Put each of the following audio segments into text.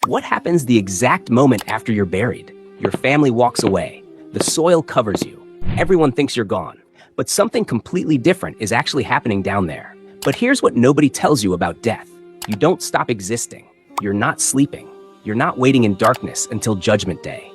What happens the exact moment after you're buried? Your family walks away. The soil covers you. Everyone thinks you're gone. But something completely different is actually happening down there. But here's what nobody tells you about death. You don't stop existing. You're not sleeping. You're not waiting in darkness until Judgment Day.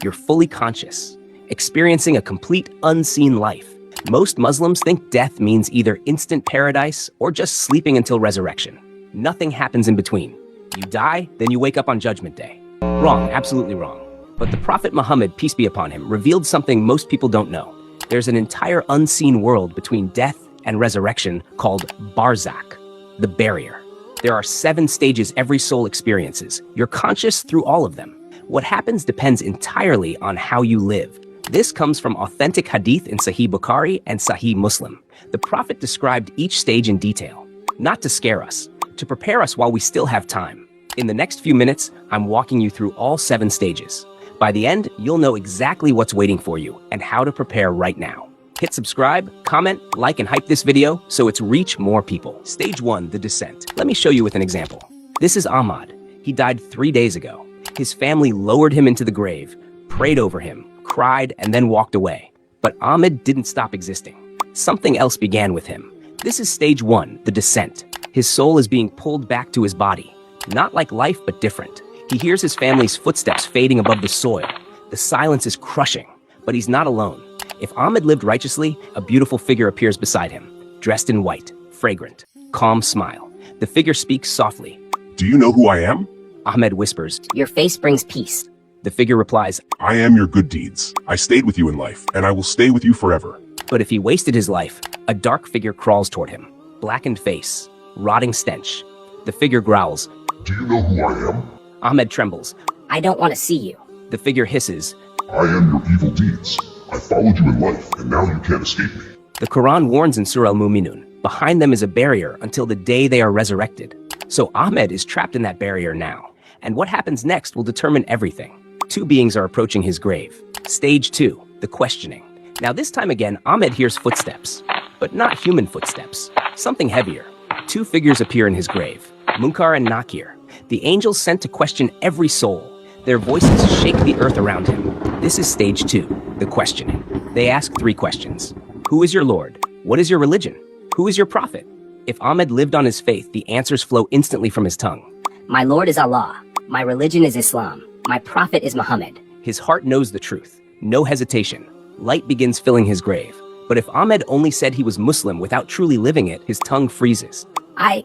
You're fully conscious, experiencing a complete unseen life. Most Muslims think death means either instant paradise or just sleeping until resurrection. Nothing happens in between. You die, then you wake up on Judgment Day. Wrong, absolutely wrong. But the Prophet Muhammad, peace be upon him, revealed something most people don't know. There's an entire unseen world between death and resurrection called Barzakh, the barrier. There are 7 stages every soul experiences. You're conscious through all of them. What happens depends entirely on how you live. This comes from authentic hadith in Sahih Bukhari and Sahih Muslim. The Prophet described each stage in detail, not to scare us, to prepare us while we still have time. In the next few minutes, I'm walking you through all 7 stages. By the end, you'll know exactly what's waiting for you and how to prepare right now. Hit subscribe, comment, like, and hype this video so it's reach more people. Stage 1, the descent. Let me show you with an example. This is Ahmad. He died 3 days ago. His family lowered him into the grave, prayed over him, cried, and then walked away. But Ahmed didn't stop existing. Something else began with him. This is stage 1, the descent. His soul is being pulled back to his body. Not like life, but different. He hears his family's footsteps fading above the soil. The silence is crushing, but he's not alone. If Ahmed lived righteously, a beautiful figure appears beside him, dressed in white, fragrant, calm smile. The figure speaks softly. Do you know who I am? Ahmed whispers. Your face brings peace. The figure replies, I am your good deeds. I stayed with you in life, and I will stay with you forever. But if he wasted his life, a dark figure crawls toward him. Blackened face, rotting stench. The figure growls. Do you know who I am? Ahmed trembles. I don't want to see you. The figure hisses. I am your evil deeds. I followed you in life, and now you can't escape me. The Quran warns in Surah Al-Mu'minun, behind them is a barrier until the day they are resurrected. So Ahmed is trapped in that barrier now. And what happens next will determine everything. 2 beings are approaching his grave. Stage 2, the questioning. Now this time again, Ahmed hears footsteps, but not human footsteps. Something heavier. 2 figures appear in his grave, Munkar and Nakir, the angels sent to question every soul. Their voices shake the earth around him. This is stage 2, the questioning. They ask 3 questions. Who is your Lord? What is your religion? Who is your prophet? If Ahmed lived on his faith, the answers flow instantly from his tongue. My Lord is Allah. My religion is Islam. My prophet is Muhammad. His heart knows the truth. No hesitation. Light begins filling his grave. But if Ahmed only said he was Muslim without truly living it, his tongue freezes. I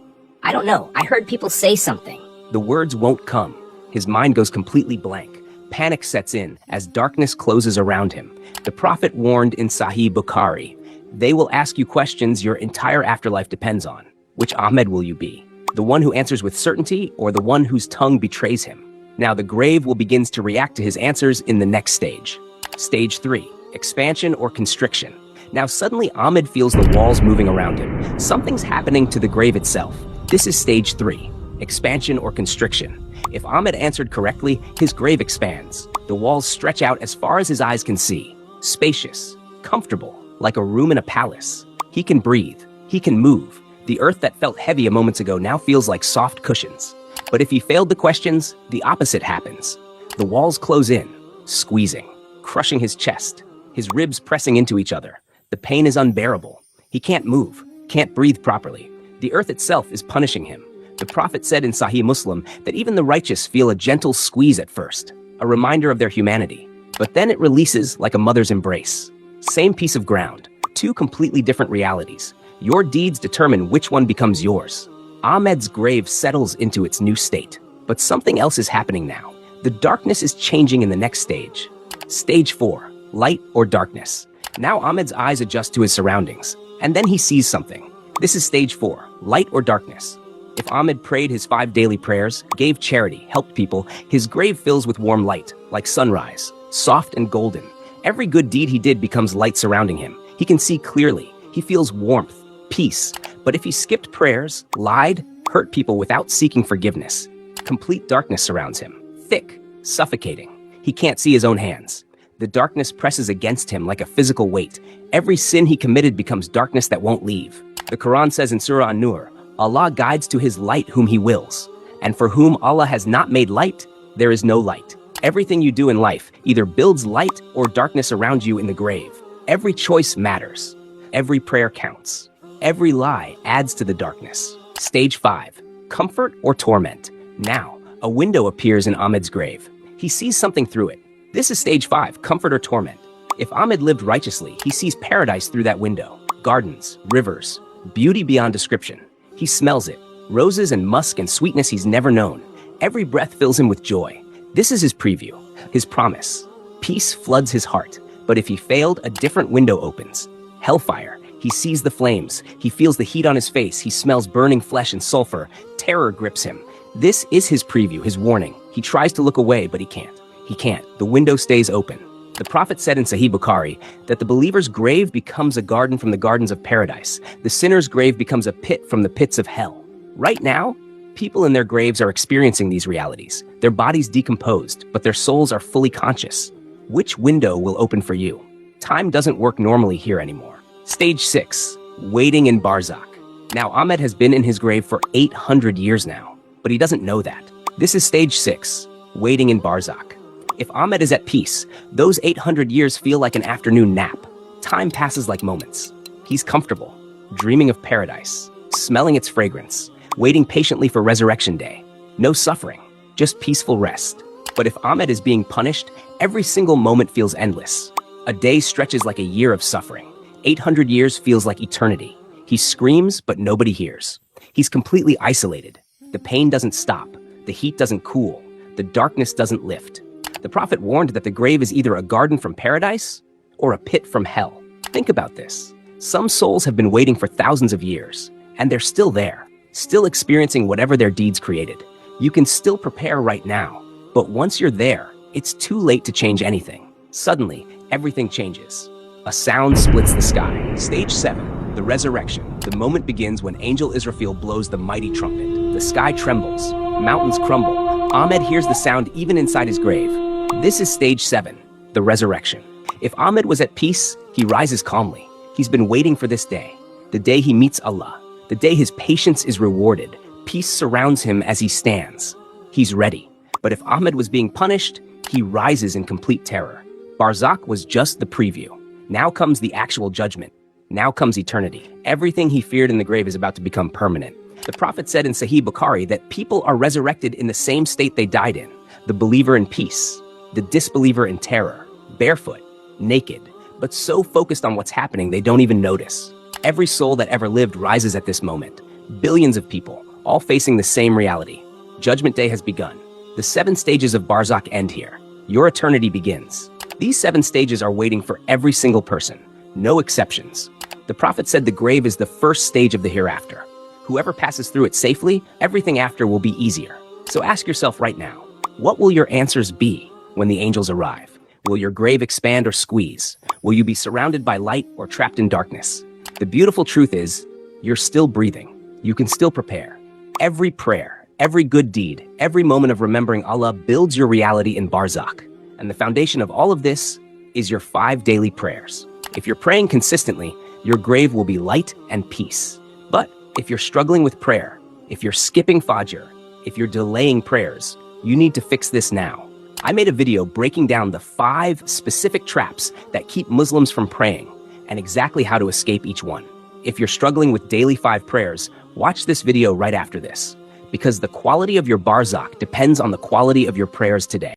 don't know. I heard people say something. The words won't come. His mind goes completely blank. Panic sets in as darkness closes around him. The Prophet warned in Sahih Bukhari, they will ask you questions your entire afterlife depends on. Which Ahmed will you be? The one who answers with certainty or the one whose tongue betrays him? Now the grave will begin to react to his answers in the next stage. Stage 3, expansion or constriction. Now suddenly Ahmed feels the walls moving around him. Something's happening to the grave itself. This is stage 3, expansion or constriction. If Ahmed answered correctly, his grave expands. The walls stretch out as far as his eyes can see. Spacious, comfortable, like a room in a palace. He can breathe. He can move. The earth that felt heavy a moment ago now feels like soft cushions. But if he failed the questions, the opposite happens. The walls close in, squeezing, crushing his chest, his ribs pressing into each other. The pain is unbearable. He can't move, can't breathe properly. The earth itself is punishing him. The Prophet said in Sahih Muslim that even the righteous feel a gentle squeeze at first, a reminder of their humanity. But then it releases like a mother's embrace. Same piece of ground, 2 completely different realities. Your deeds determine which one becomes yours. Ahmed's grave settles into its new state. But something else is happening now. The darkness is changing in the next stage. Stage 4, light or darkness. Now Ahmed's eyes adjust to his surroundings, and then he sees something. This is stage 4, light or darkness. If Ahmed prayed his 5 daily prayers, gave charity, helped people, his grave fills with warm light, like sunrise, soft and golden. Every good deed he did becomes light surrounding him. He can see clearly. He feels warmth, peace. But if he skipped prayers, lied, hurt people without seeking forgiveness, complete darkness surrounds him, thick, suffocating. He can't see his own hands. The darkness presses against him like a physical weight. Every sin he committed becomes darkness that won't leave. The Quran says in Surah An-Nur, Allah guides to his light whom he wills, and for whom Allah has not made light, there is no light. Everything you do in life either builds light or darkness around you in the grave. Every choice matters. Every prayer counts. Every lie adds to the darkness. Stage 5. Comfort or torment. Now, a window appears in Ahmed's grave. He sees something through it. This is stage 5, comfort or torment. If Ahmed lived righteously, he sees paradise through that window. Gardens, rivers, beauty beyond description. He smells it. Roses and musk and sweetness he's never known. Every breath fills him with joy. This is his preview, his promise. Peace floods his heart. But if he failed, a different window opens. Hellfire. He sees the flames. He feels the heat on his face. He smells burning flesh and sulfur. Terror grips him. This is his preview, his warning. He tries to look away, but he can't. He can't. The window stays open. The Prophet said in Sahih Bukhari that the believer's grave becomes a garden from the gardens of paradise. The sinner's grave becomes a pit from the pits of hell. Right now, people in their graves are experiencing these realities. Their bodies decomposed, but their souls are fully conscious. Which window will open for you? Time doesn't work normally here anymore. Stage 6. Waiting in Barzakh. Now, Ahmed has been in his grave for 800 years now, but he doesn't know that. This is stage 6. Waiting in Barzakh. If Ahmed is at peace, those 800 years feel like an afternoon nap. Time passes like moments. He's comfortable, dreaming of paradise, smelling its fragrance, waiting patiently for resurrection day. No suffering, just peaceful rest. But if Ahmed is being punished, every single moment feels endless. A day stretches like a year of suffering. 800 years feels like eternity. He screams, but nobody hears. He's completely isolated. The pain doesn't stop. The heat doesn't cool. The darkness doesn't lift. The Prophet warned that the grave is either a garden from paradise or a pit from hell. Think about this. Some souls have been waiting for thousands of years, and they're still there, still experiencing whatever their deeds created. You can still prepare right now, but once you're there, it's too late to change anything. Suddenly, everything changes. A sound splits the sky. Stage 7, the resurrection. The moment begins when Angel Israfil blows the mighty trumpet. The sky trembles. Mountains crumble. Ahmed hears the sound even inside his grave. This is stage 7, the resurrection. If Ahmed was at peace, he rises calmly. He's been waiting for this day. The day he meets Allah. The day his patience is rewarded. Peace surrounds him as he stands. He's ready. But if Ahmed was being punished, he rises in complete terror. Barzakh was just the preview. Now comes the actual judgment. Now comes eternity. Everything he feared in the grave is about to become permanent. The Prophet said in Sahih Bukhari that people are resurrected in the same state they died in. The believer in peace, the disbeliever in terror, barefoot, naked, but so focused on what's happening they don't even notice. Every soul that ever lived rises at this moment. Billions of people, all facing the same reality. Judgment Day has begun. The 7 stages of Barzakh end here. Your eternity begins. These 7 stages are waiting for every single person. No exceptions. The Prophet said the grave is the first stage of the hereafter. Whoever passes through it safely, everything after will be easier. So ask yourself right now, what will your answers be when the angels arrive? Will your grave expand or squeeze? Will you be surrounded by light or trapped in darkness? The beautiful truth is, you're still breathing. You can still prepare. Every prayer, every good deed, every moment of remembering Allah builds your reality in Barzakh. And the foundation of all of this is your 5 daily prayers. If you're praying consistently, your grave will be light and peace. But if you're struggling with prayer, if you're skipping Fajr, if you're delaying prayers, you need to fix this now. I made a video breaking down the 5 specific traps that keep Muslims from praying and exactly how to escape each one. If you're struggling with daily 5 prayers, watch this video right after this, because the quality of your Barzakh depends on the quality of your prayers today.